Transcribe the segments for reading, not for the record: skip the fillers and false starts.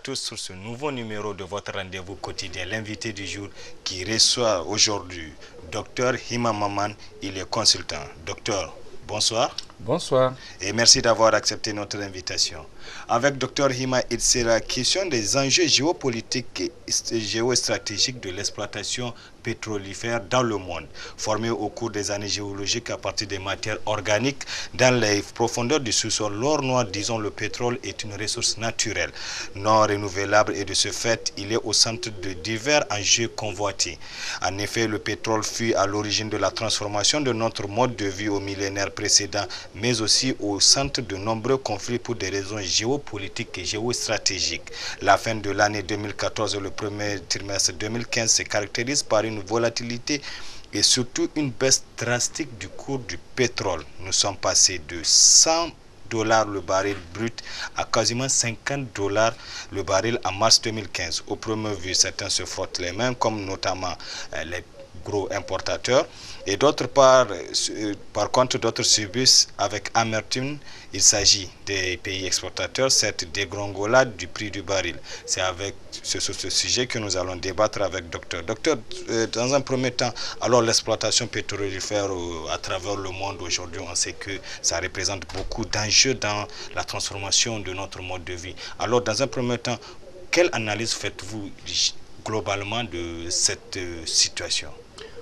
tous sur ce nouveau numéro de votre rendez-vous quotidien, l'invité du jour qui reçoit aujourd'hui Dr Hima Maman, il est consultant. Docteur, bonsoir. Bonsoir. Et merci d'avoir accepté notre invitation. Avec Dr Hima, il sera question des enjeux géopolitiques et géostratégiques de l'exploitation pétrolifère dans le monde, formés au cours des années géologiques à partir des matières organiques dans les profondeurs du sous-sol. L'or noir, disons, le pétrole est une ressource naturelle, non renouvelable, et de ce fait, il est au centre de divers enjeux convoités. En effet, le pétrole fut à l'origine de la transformation de notre mode de vie au millénaire précédent, mais aussi au centre de nombreux conflits pour des raisons géopolitiques et géostratégiques. La fin de l'année 2014 et le premier trimestre 2015 se caractérisent par une volatilité et surtout une baisse drastique du cours du pétrole. Nous sommes passés de 100 $ le baril brut à quasiment 50 $ le baril en mars 2015. Au premier vue, certains se frottent les mains, comme notamment les gros importateurs, et d'autre part, par contre, d'autres subissent avec amertume. Il s'agit des pays exportateurs, cette dégringolade du prix du baril. C'est avec ce sujet que nous allons débattre avec Docteur. Docteur, dans un premier temps, alors l'exploitation pétrolifère à travers le monde aujourd'hui, on sait que ça représente beaucoup d'enjeux dans la transformation de notre mode de vie. Alors, dans un premier temps, quelle analyse faites-vous globalement de cette situation?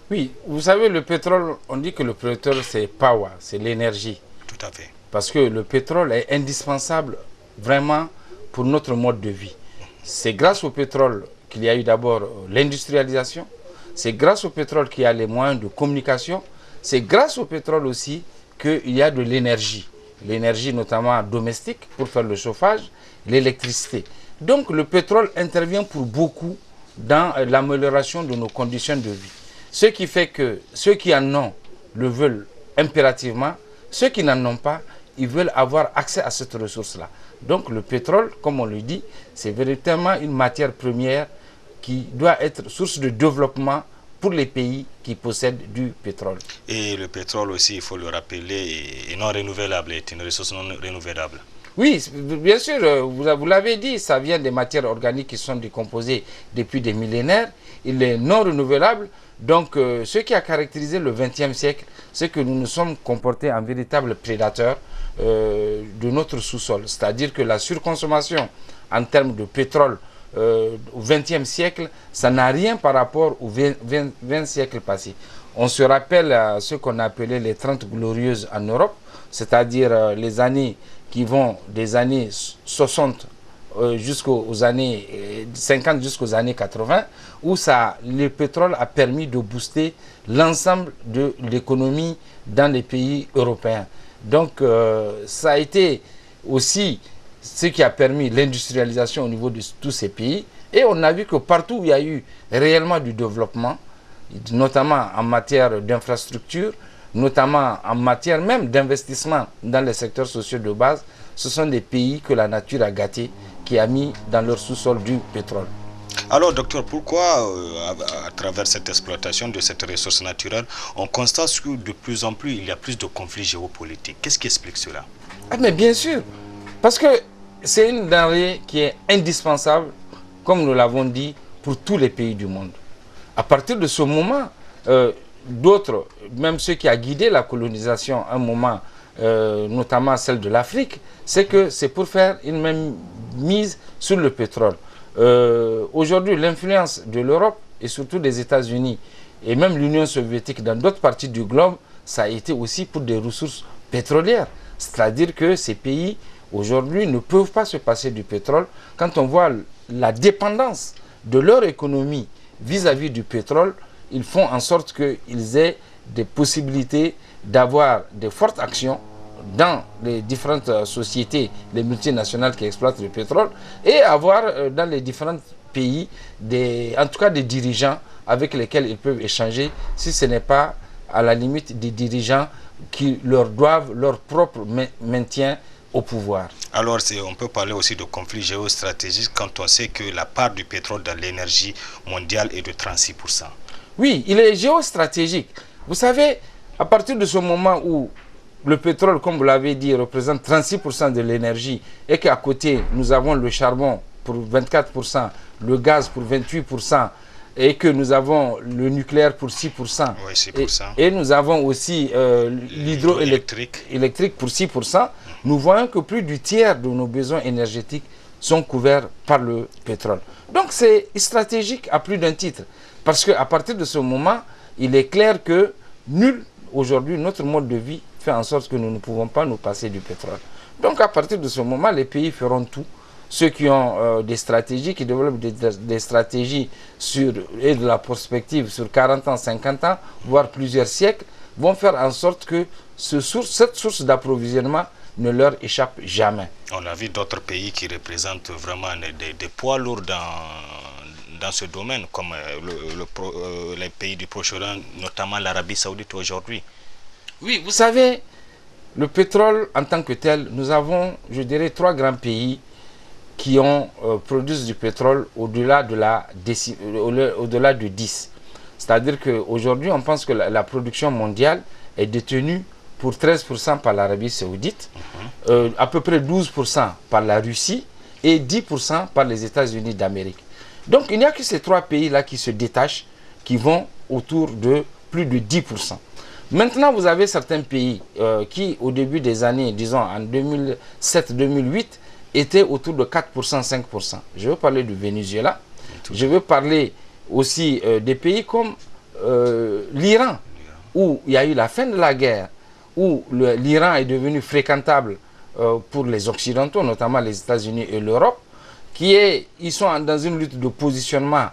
Oui, vous savez, le pétrole, on dit que le pétrole c'est power, c'est l'énergie. Tout à fait. Parce que le pétrole est indispensable vraiment pour notre mode de vie. C'est grâce au pétrole qu'il y a eu d'abord l'industrialisation. C'est grâce au pétrole qu'il y a les moyens de communication. C'est grâce au pétrole aussi qu'il y a de l'énergie. L'énergie notamment domestique pour faire le chauffage, l'électricité. Donc le pétrole intervient pour beaucoup dans l'amélioration de nos conditions de vie. Ce qui fait que ceux qui en ont le veulent impérativement, ceux qui n'en ont pas, ils veulent avoir accès à cette ressource-là. Donc le pétrole, comme on le dit, c'est véritablement une matière première qui doit être source de développement pour les pays qui possèdent du pétrole. Et le pétrole aussi, il faut le rappeler, est non renouvelable, est une ressource non renouvelable. Oui, bien sûr, vous l'avez dit, ça vient des matières organiques qui sont décomposées depuis des millénaires. Il est non renouvelable. Donc, ce qui a caractérisé le XXe siècle, c'est que nous nous sommes comportés en véritables prédateurs de notre sous-sol. C'est-à-dire que la surconsommation en termes de pétrole au XXe siècle, ça n'a rien par rapport aux 20 siècles passés. On se rappelle ce qu'on appelait les 30 glorieuses en Europe, c'est-à-dire les années qui vont des années 60 jusqu'aux années 50 jusqu'aux années 80, où le pétrole a permis de booster l'ensemble de l'économie dans les pays européens. Donc ça a été aussi ce qui a permis l'industrialisation au niveau de tous ces pays. Et on a vu que partout où il y a eu réellement du développement, notamment en matière d'infrastructure, notamment en matière même d'investissement dans les secteurs sociaux de base, ce sont des pays que la nature a gâtés, qui a mis dans leur sous-sol du pétrole. Alors, docteur, pourquoi, à travers cette exploitation de cette ressource naturelle, on constate que de plus en plus, il y a plus de conflits géopolitiques? Qu'est-ce qui explique cela? Ah, mais bien sûr, parce que c'est une denrée qui est indispensable, comme nous l'avons dit, pour tous les pays du monde. À partir de ce moment, d'autres, même ceux qui ont guidé la colonisation à un moment, notamment celle de l'Afrique, c'est que c'est pour faire une même mise sur le pétrole. Aujourd'hui, l'influence de l'Europe et surtout des États-Unis et même l'Union soviétique dans d'autres parties du globe, ça a été aussi pour des ressources pétrolières. C'est-à-dire que ces pays, aujourd'hui, ne peuvent pas se passer du pétrole. Quand on voit la dépendance de leur économie vis-à-vis du pétrole, ils font en sorte qu'ils aient des possibilités d'avoir des fortes actions dans les différentes sociétés, les multinationales qui exploitent le pétrole, et avoir dans les différents pays, en tout cas des dirigeants avec lesquels ils peuvent échanger, si ce n'est pas à la limite des dirigeants qui leur doivent leur propre maintien au pouvoir. Alors, on peut parler aussi de conflits géostratégiques quand on sait que la part du pétrole dans l'énergie mondiale est de 36%. Oui, il est géostratégique. Vous savez, à partir de ce moment où le pétrole, comme vous l'avez dit, représente 36% de l'énergie et qu'à côté, nous avons le charbon pour 24%, le gaz pour 28%, et que nous avons le nucléaire pour 6%, Oui, 6%. et nous avons aussi l'hydroélectrique pour 6%, nous voyons que plus du tiers de nos besoins énergétiques sont couverts par le pétrole. Donc c'est stratégique à plus d'un titre, parce qu'à partir de ce moment, il est clair que nul, aujourd'hui, notre mode de vie fait en sorte que nous ne pouvons pas nous passer du pétrole. Donc à partir de ce moment, les pays feront tout. Ceux qui ont des stratégies, qui développent des stratégies et de la prospective sur 40 ans, 50 ans, voire plusieurs siècles, vont faire en sorte que cette source d'approvisionnement ne leur échappe jamais. On a vu d'autres pays qui représentent vraiment des poids lourds dans ce domaine, comme les pays du Proche-Orient, notamment l'Arabie Saoudite aujourd'hui. Oui, vous savez, le pétrole en tant que tel, nous avons, je dirais, 3 grands pays qui produisent du pétrole au-delà de 10. C'est-à-dire qu'aujourd'hui, on pense que la production mondiale est détenue pour 13% par l'Arabie Saoudite, à peu près 12% par la Russie et 10% par les États-Unis d'Amérique. Donc il n'y a que ces 3 pays-là qui se détachent, qui vont autour de plus de 10%. Maintenant, vous avez certains pays qui, au début des années, disons en 2007-2008, étaient autour de 4%, 5%. Je veux parler du Venezuela. Je veux parler aussi des pays comme l'Iran, où il y a eu la fin de la guerre, où l'Iran est devenu fréquentable pour les Occidentaux, notamment les États-Unis et l'Europe, ils sont dans une lutte de positionnement,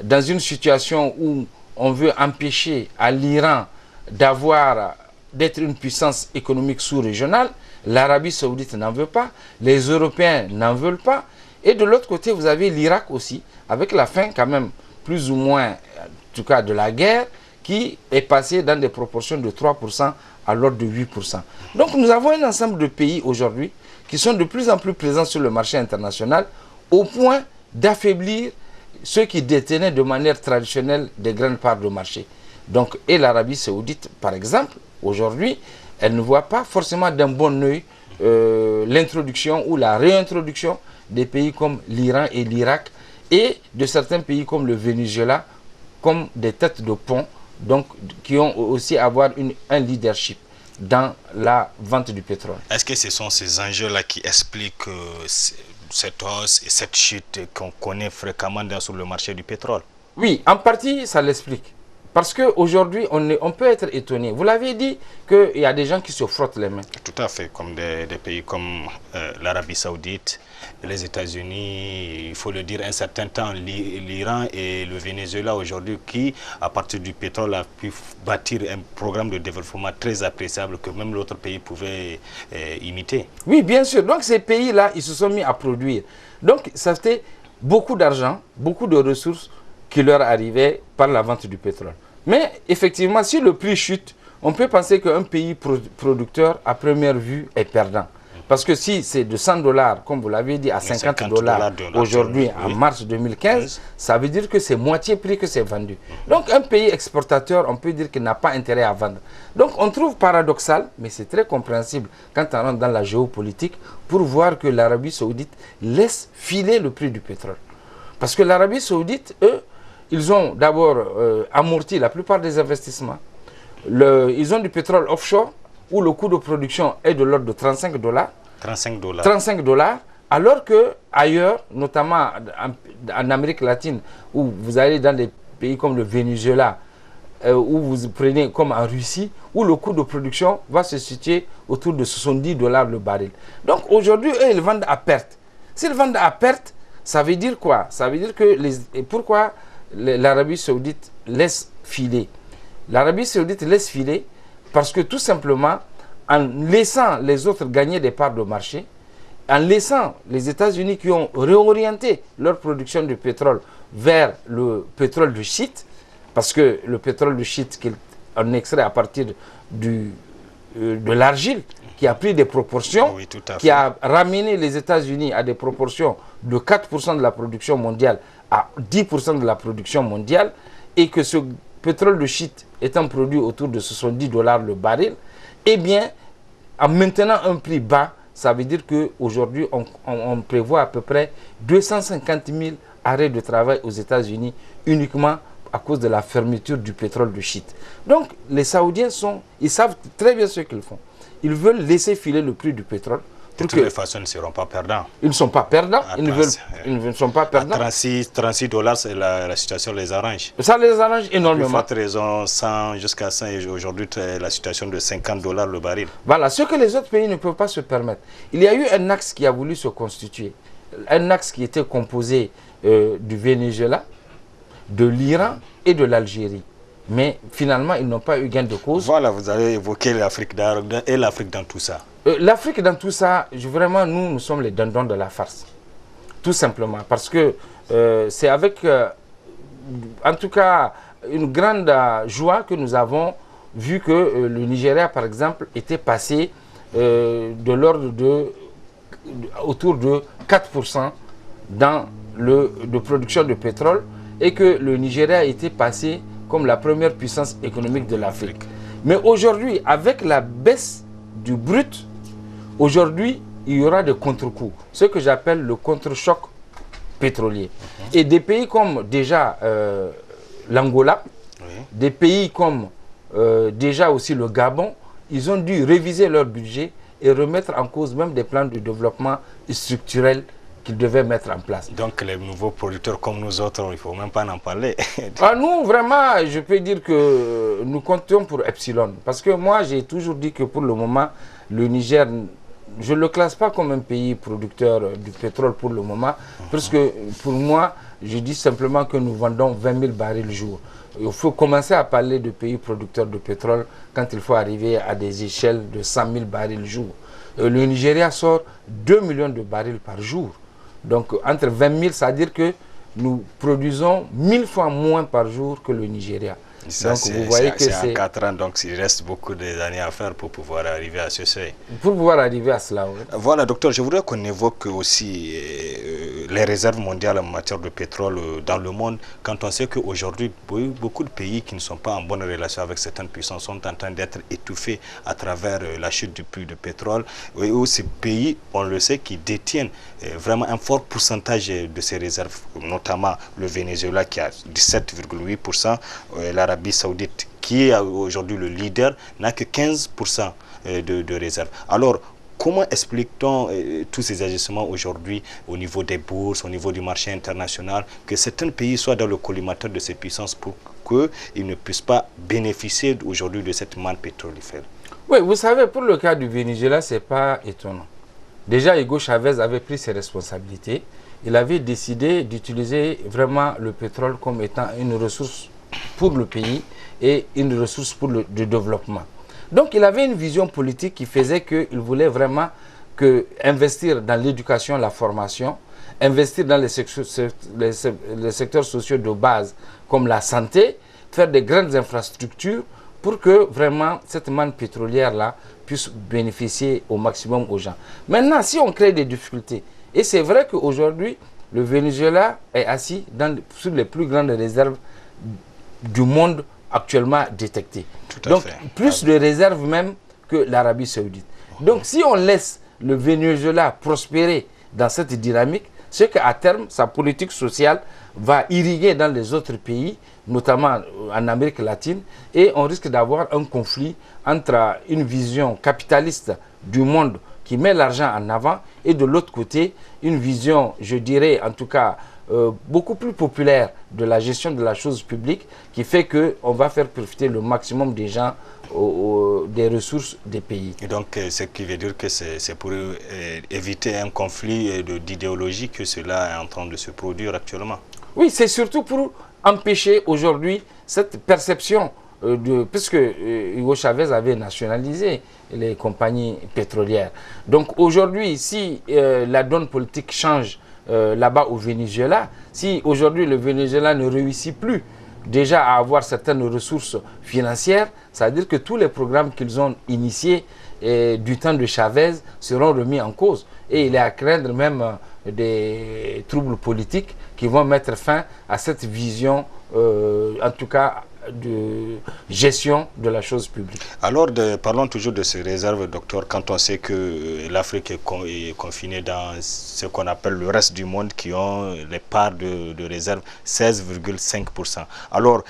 dans une situation où on veut empêcher à l'Iran d'être une puissance économique sous-régionale. L'Arabie Saoudite n'en veut pas, les Européens n'en veulent pas. Et de l'autre côté, vous avez l'Irak aussi, avec la fin quand même, plus ou moins, en tout cas de la guerre, qui est passée dans des proportions de 3% à l'ordre de 8%. Donc nous avons un ensemble de pays aujourd'hui qui sont de plus en plus présents sur le marché international, au point d'affaiblir ceux qui détenaient de manière traditionnelle des grandes parts de marché. Donc, et l'Arabie Saoudite, par exemple, aujourd'hui, elle ne voit pas forcément d'un bon œil l'introduction ou la réintroduction des pays comme l'Iran et l'Irak et de certains pays comme le Venezuela comme des têtes de pont, donc qui ont aussi à avoir un leadership dans la vente du pétrole. Est-ce que ce sont ces enjeux-là qui expliquent cette hausse et cette chute qu'on connaît fréquemment sur le marché du pétrole? Oui, en partie, ça l'explique. Parce qu'aujourd'hui, on peut être étonné. Vous l'avez dit qu'il y a des gens qui se frottent les mains. Tout à fait, comme des pays comme l'Arabie Saoudite, les États-Unis, il faut le dire, un certain temps, l'Iran et le Venezuela aujourd'hui, qui, à partir du pétrole, a pu bâtir un programme de développement très appréciable que même l'autre pays pouvait imiter. Oui, bien sûr. Donc ces pays-là, ils se sont mis à produire. Donc ça fait beaucoup d'argent, beaucoup de ressources qui leur arrivaient par la vente du pétrole. Mais effectivement, si le prix chute, on peut penser qu'un pays producteur, à première vue, est perdant. Parce que si c'est de 100 $, comme vous l'avez dit, à 50 $ aujourd'hui, en mars 2015, ça veut dire que c'est moitié prix que c'est vendu. Donc un pays exportateur, on peut dire qu'il n'a pas intérêt à vendre. Donc on trouve paradoxal, mais c'est très compréhensible quand on rentre dans la géopolitique, pour voir que l'Arabie Saoudite laisse filer le prix du pétrole. Parce que l'Arabie Saoudite, eux, ils ont d'abord amorti la plupart des investissements. Ils ont du pétrole offshore où le coût de production est de l'ordre de 35 $. 35 $, alors que ailleurs, notamment en Amérique latine, où vous allez dans des pays comme le Venezuela, où vous prenez comme en Russie, où le coût de production va se situer autour de 70 $ le baril. Donc aujourd'hui, eux, ils vendent à perte. S'ils vendent à perte, ça veut dire quoi? Ça veut dire que pourquoi l'Arabie Saoudite laisse filer? L'Arabie Saoudite laisse filer parce que tout simplement, en laissant les autres gagner des parts de marché, en laissant les États-Unis qui ont réorienté leur production de pétrole vers le pétrole de schiste, parce que le pétrole de schiste qu'on extrait à partir de l'argile, qui a pris des proportions, oui, qui a ramené les États-Unis à des proportions de 4% de la production mondiale à 10% de la production mondiale, et que ce pétrole de schiste étant produit autour de 70 $ le baril, eh bien, en maintenant un prix bas, ça veut dire qu'aujourd'hui, on prévoit à peu près 250 000 arrêts de travail aux États-Unis uniquement à cause de la fermeture du pétrole de schiste. Donc, les Saoudiens ils savent très bien ce qu'ils font. Ils veulent laisser filer le prix du pétrole. De toutes les façons, ils ne seront pas perdants. Ils ne sont pas perdants. Ils ne sont pas perdants. À 36 dollars, la situation les arrange. Ça les arrange énormément. Pour forte raison, 100 jusqu'à 100, et aujourd'hui, la situation de 50 dollars le baril. Voilà, ce que les autres pays ne peuvent pas se permettre. Il y a eu un axe qui a voulu se constituer. Un axe qui était composé du Venezuela, de l'Iran et de l'Algérie. Mais finalement, ils n'ont pas eu gain de cause. Voilà, vous avez évoqué l'Afrique et l'Afrique dans tout ça. L'Afrique dans tout ça, vraiment, nous sommes les dindons de la farce. Tout simplement. Parce que c'est avec, en tout cas, une grande joie que nous avons vu que le Nigeria, par exemple, était passé de l'ordre autour de 4% de production de pétrole et que le Nigeria était passé comme la première puissance économique de l'Afrique. Mais aujourd'hui, avec la baisse du brut, aujourd'hui, il y aura des contre-coups, ce que j'appelle le contre-choc pétrolier. Et des pays comme déjà l'Angola, des pays comme déjà aussi le Gabon, ils ont dû réviser leur budget et remettre en cause même des plans de développement structurel qu'ils devaient mettre en place. Donc les nouveaux producteurs comme nous autres, il ne faut même pas en parler. Nous, vraiment, je peux dire que nous comptons pour Epsilon. Parce que moi, j'ai toujours dit que pour le moment, le Niger, je ne le classe pas comme un pays producteur du pétrole pour le moment. Parce que pour moi, je dis simplement que nous vendons 20 000 barils jour. Il faut commencer à parler de pays producteurs de pétrole quand il faut arriver à des échelles de 100 000 barils jour. Le Nigeria sort 2 millions de barils par jour. Donc, entre 20 000, ça veut dire que nous produisons 1000 fois moins par jour que le Nigeria. Ça, donc, vous voyez que c'est en 4 ans, donc il reste beaucoup d'années à faire pour pouvoir arriver à ce seuil. Pour pouvoir arriver à cela, oui. Voilà, docteur, je voudrais qu'on évoque aussi les réserves mondiales en matière de pétrole dans le monde, quand on sait qu'aujourd'hui, beaucoup de pays qui ne sont pas en bonne relation avec certaines puissances sont en train d'être étouffés à travers la chute du prix du pétrole, et où ces pays, on le sait, qui détiennent vraiment un fort pourcentage de ces réserves, notamment le Venezuela qui a 17,8%, l'Arabie Saoudite, qui est aujourd'hui le leader, n'a que 15% de réserves. Alors, comment explique-t-on tous ces ajustements aujourd'hui au niveau des bourses, au niveau du marché international, que certains pays soient dans le collimateur de ces puissances pour qu'ils ne puissent pas bénéficier aujourd'hui de cette manne pétrolifère? Oui, vous savez, pour le cas du Venezuela, ce n'est pas étonnant. Déjà, Hugo Chavez avait pris ses responsabilités. Il avait décidé d'utiliser vraiment le pétrole comme étant une ressource pour le pays et une ressource pour le développement. Donc il avait une vision politique qui faisait qu'il voulait vraiment investir dans l'éducation, la formation, investir dans les secteurs sociaux de base comme la santé, faire des grandes infrastructures pour que vraiment cette manne pétrolière-là puisse bénéficier au maximum aux gens. Maintenant, si on crée des difficultés, et c'est vrai qu'aujourd'hui, le Venezuela est assis sur les plus grandes réserves du monde actuellement détectées. Donc, plus de réserves même que l'Arabie Saoudite. Donc, si on laisse le Venezuela prospérer dans cette dynamique, c'est qu'à terme, sa politique sociale va irriguer dans les autres pays, notamment en Amérique latine, et on risque d'avoir un conflit entre une vision capitaliste du monde qui met l'argent en avant et de l'autre côté, une vision, je dirais en tout cas, beaucoup plus populaire de la gestion de la chose publique qui fait qu'on va faire profiter le maximum des gens des ressources des pays. Et donc, ce qui veut dire que c'est pour éviter un conflit d'idéologie que cela est en train de se produire actuellement. Oui, c'est surtout pour empêcher aujourd'hui cette perception puisque Hugo Chavez avait nationalisé les compagnies pétrolières. Donc aujourd'hui, si la donne politique change là-bas au Venezuela, si aujourd'hui le Venezuela ne réussit plus déjà à avoir certaines ressources financières, ça veut dire que tous les programmes qu'ils ont initiés du temps de Chavez seront remis en cause. Et il est à craindre même des troubles politiques qui vont mettre fin à cette vision, en tout cas de gestion de la chose publique. Alors, parlons toujours de ces réserves, docteur, quand on sait que l'Afrique est confinée dans ce qu'on appelle le reste du monde qui ont les parts de réserve 16,5%. Alors,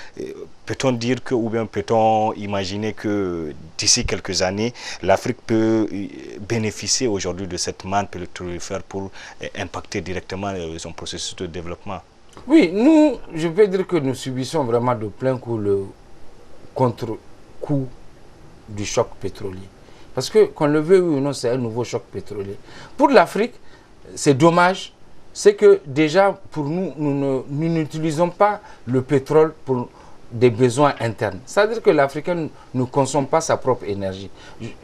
peut-on dire que, ou bien peut-on imaginer que d'ici quelques années, l'Afrique peut bénéficier aujourd'hui de cette manne pétrolifère pour impacter directement son processus de développement? Oui, nous, je peux dire que nous subissons vraiment de plein coup le contre-coup du choc pétrolier. Parce que, qu'on le veuille ou non, c'est un nouveau choc pétrolier. Pour l'Afrique, c'est dommage, c'est que déjà, pour nous, nous n'utilisons pas le pétrole pour des besoins internes. C'est-à-dire que l'Africain ne consomme pas sa propre énergie.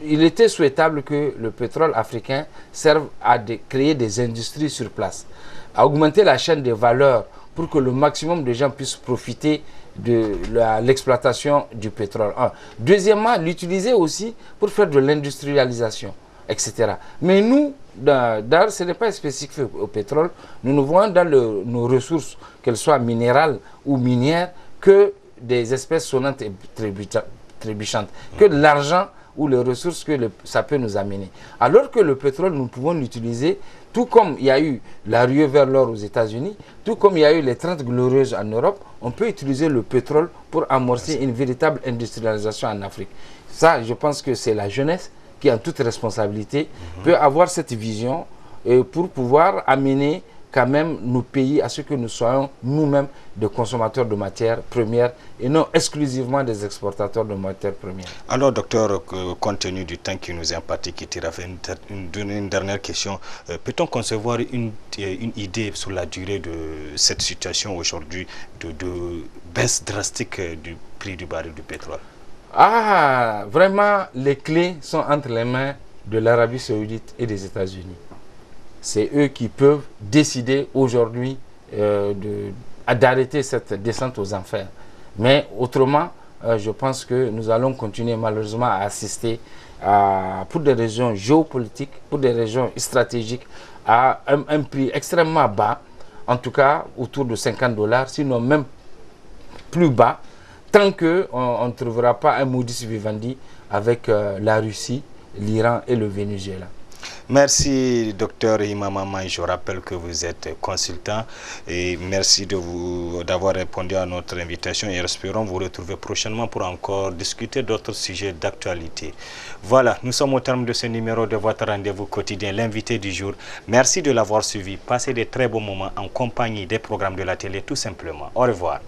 Il était souhaitable que le pétrole africain serve à créer des industries sur place, à augmenter la chaîne des valeurs pour que le maximum de gens puissent profiter de l'exploitation du pétrole. Deuxièmement, l'utiliser aussi pour faire de l'industrialisation, etc. Mais nous, ce n'est pas spécifique au pétrole. Nous nous voyons dans nos ressources, qu'elles soient minérales ou minières, que des espèces sonnantes et trébuchantes, que l'argent ou les ressources que ça peut nous amener. Alors que le pétrole, nous pouvons l'utiliser, tout comme il y a eu la ruée vers l'or aux États-Unis, tout comme il y a eu les 30 glorieuses en Europe, on peut utiliser le pétrole pour amorcer une véritable industrialisation en Afrique. Ça, je pense que c'est la jeunesse qui, en toute responsabilité, peut avoir cette vision pour pouvoir amener quand même nos pays à ce que nous soyons nous-mêmes des consommateurs de matières premières et non exclusivement des exportateurs de matières premières. Alors, docteur, compte tenu du temps qui nous est imparti, qui tire une dernière question, peut-on concevoir une idée sur la durée de cette situation aujourd'hui de baisse drastique du prix du baril du pétrole? Ah, vraiment, les clés sont entre les mains de l'Arabie Saoudite et des États-Unis. C'est eux qui peuvent décider aujourd'hui d'arrêter cette descente aux enfers. Mais autrement, je pense que nous allons continuer malheureusement à assister pour des raisons géopolitiques, pour des raisons stratégiques, à un prix extrêmement bas, en tout cas autour de $50, sinon même plus bas, tant qu'on ne trouvera pas un modus vivendi avec la Russie, l'Iran et le Venezuela. Merci, docteur Hima. Je rappelle que vous êtes consultant et merci d'avoir répondu à notre invitation et espérons vous retrouver prochainement pour encore discuter d'autres sujets d'actualité. Voilà, nous sommes au terme de ce numéro de votre rendez-vous quotidien, l'invité du jour. Merci de l'avoir suivi. Passez de très bons moments en compagnie des programmes de la télé tout simplement. Au revoir.